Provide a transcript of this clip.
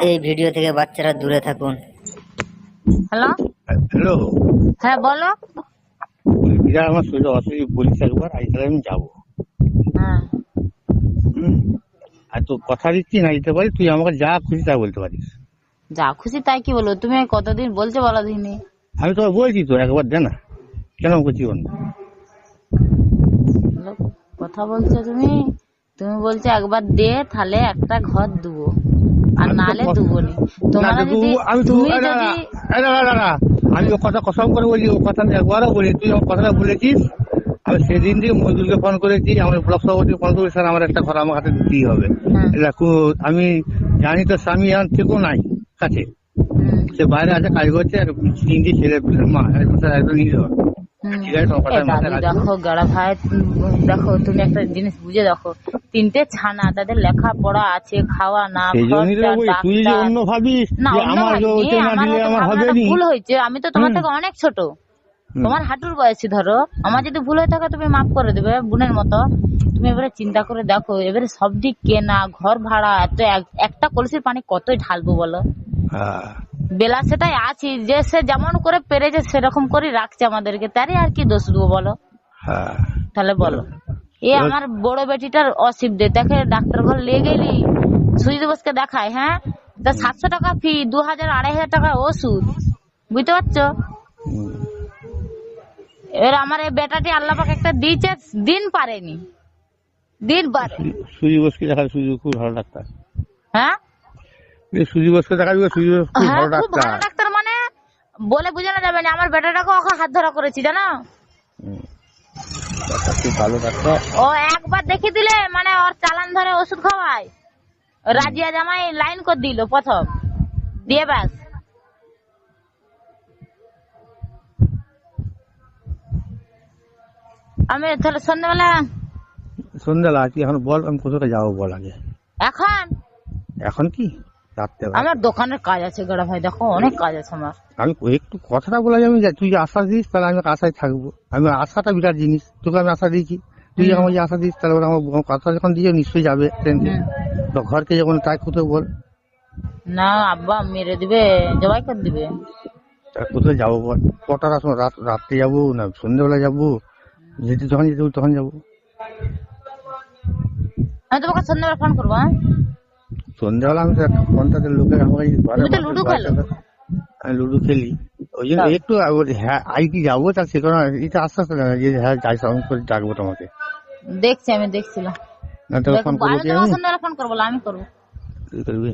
এই ভিডিও থেকে বাচ্চারা দূরে থাকুন। হ্যালো, হ্যালো, হ্যাঁ বলো। এরা আমার শরীরে অসুবিধা বলিস একবার, আইসলে আমি যাবো। হ্যাঁ, আর তো কথা দিচ্ছি না দিতে পারি, তুই আমাকে যা খুশি তা বলতে পারিস। যা খুশি তাই কি বলবো? তুমি কতদিন বলছো বলো দিনে? আমি তো বলছি তো একবার দে না, কেন করছি বন্ধু? কথা বলছো তুমি, তুমি বলছো একবার দে, তাহলে একটা ঘর দেবো, আর নালে দেবো নি। তোমার যদি তুমি যদি আমি ও কথা কসম করে বলি, ও কথা আমি একবারও বলি, তুই আমার কথাটা বলেছিস। আমি সেদিন দিয়ে মজদুরকে ফোন করেছি, আমার ব্লক সভাপতিকে ফোন করেছি, স্যার আমার একটা ঘর আমার হাতে দিতেই হবে। হ্যাঁ, দেখো আমি জানি তো স্বামী এখন থেকেও নাই কাছে, সে বাইরে আছে কাজ করছে, আর তিনটি ছেলে পেলে মা একদম নিয়ে যাওয়া। ঠিক আছে, তোমার কথা মাথায় রাখবো। দেখো গড়া ভাই, দেখো তুমি একটা জিনিস বুঝে দেখো, তিনটে ছানা, তাদের লেখাপড়া আছে, খাওয়া না সেই জন্যই তো বলি, তুই যে অন্য ভাবিস যে আমার ওইটা না দিলে আমার হবে নি। ভুল হয়েছে, আমি তো তোমার থেকে অনেক ছোট, তোমার হাঁটুর বয়সী ধরো। আমার যদি ভুল হয়ে থাকে তুমি মাফ করে দেবে বোনের মতো। তুমি এবারে চিন্তা করে দেখো, এবারে সব দিক কেনা, ঘর ভাড়া, এত একটা কলসির পানি কতই ঢালবো বলো? বেলা সেটাই আছি, যে সে যেমন করে পেরেছে সেরকম করে রাখছে আমাদেরকে, তারই আর কি দোষ দেবো বলো? তাহলে বলো, এ আমার বড় বেটিটার অসুবিধে দেখে, ডাক্তার ঘর নিয়ে গেলি, সুই দিবসকে দেখায়, হ্যাঁ, তা 700 টাকা ফি, 2000 2500 টাকা ওষুধ, বুঝতে পারছো? এবার আমার এই বেটাটি আল্লাহ পাক একটা দিয়েছে, দিন পারেনি, দিন পারে। সুজি বসকে দেখাবে, সুজি খুব ভালো ডাক্তার। হ্যাঁ, সুজি বসকে দেখাবি, সুজি বস খুব হ্যাঁ, ভালো খুব ভালো ডাক্তার। ডাক্তার, মানে বলে বোঝানো যাবে না। আমার বেটাটাকে ওকে হাত ধরা করেছি জানো, খুব ভালো ডাক্তার। ও একবার দেখিয়ে দিলে মানে ওর চালান ধরে ওষুধ খাওয়ায়। রাজিয়া জামাই লাইন করে দিল প্রথম দিয়ে, ব্যাস। আমি তাহলে সন্ধ্যাবেলা কি এখন বল, আমি কোথাও যাবো বল আগে। এখন এখন কি রাত্রে? আমার দোকানের কাজ আছে গড়া ভাই, দেখো অনেক কাজ আছে আমার। আমি একটু কথাটা বলে আমি তুই যে আশা দিস, তাহলে আমি আশায় থাকবো। আমি আশাটা বিরাট জিনিস, তোকে আমি আশা দিয়েছি, তুই যখন যে আশা দিস, তাহলে আমার কথা যখন দিয়ে নিশ্চয়ই যাবে ট্রেনকে। তো ঘরকে যখন তাই কোথাও বল না, আব্বা মেরে দিবে, জবাই করে দিবে। কোথায় যাবো বল, কটার সময় রাত্রে যাবো না সন্ধ্যেবেলা যাবো? যেতে যখন যেতে তখন যাবো। আমি তোমাকে সন্ধ্যাবেলা ফোন করবো। হ্যাঁ, সন্ধ্যাবেলা আমি তো একটা পঞ্চায়েতের লোকের আমাকে তুমি তো লুডো খেলো। আমি লুডো খেলি, ওই জন্য একটু হ্যাঁ আইটি যাবো, তার সে কারণে এটা আস্তে আস্তে যে হ্যাঁ যাই সঙ্গে করে ডাকবো তোমাকে। দেখছি, আমি দেখছিলাম। না তোকে ফোন করবো, আমি তোমাকে সন্ধ্যাবেলা ফোন করবো, আমি করবো। তুই করবি।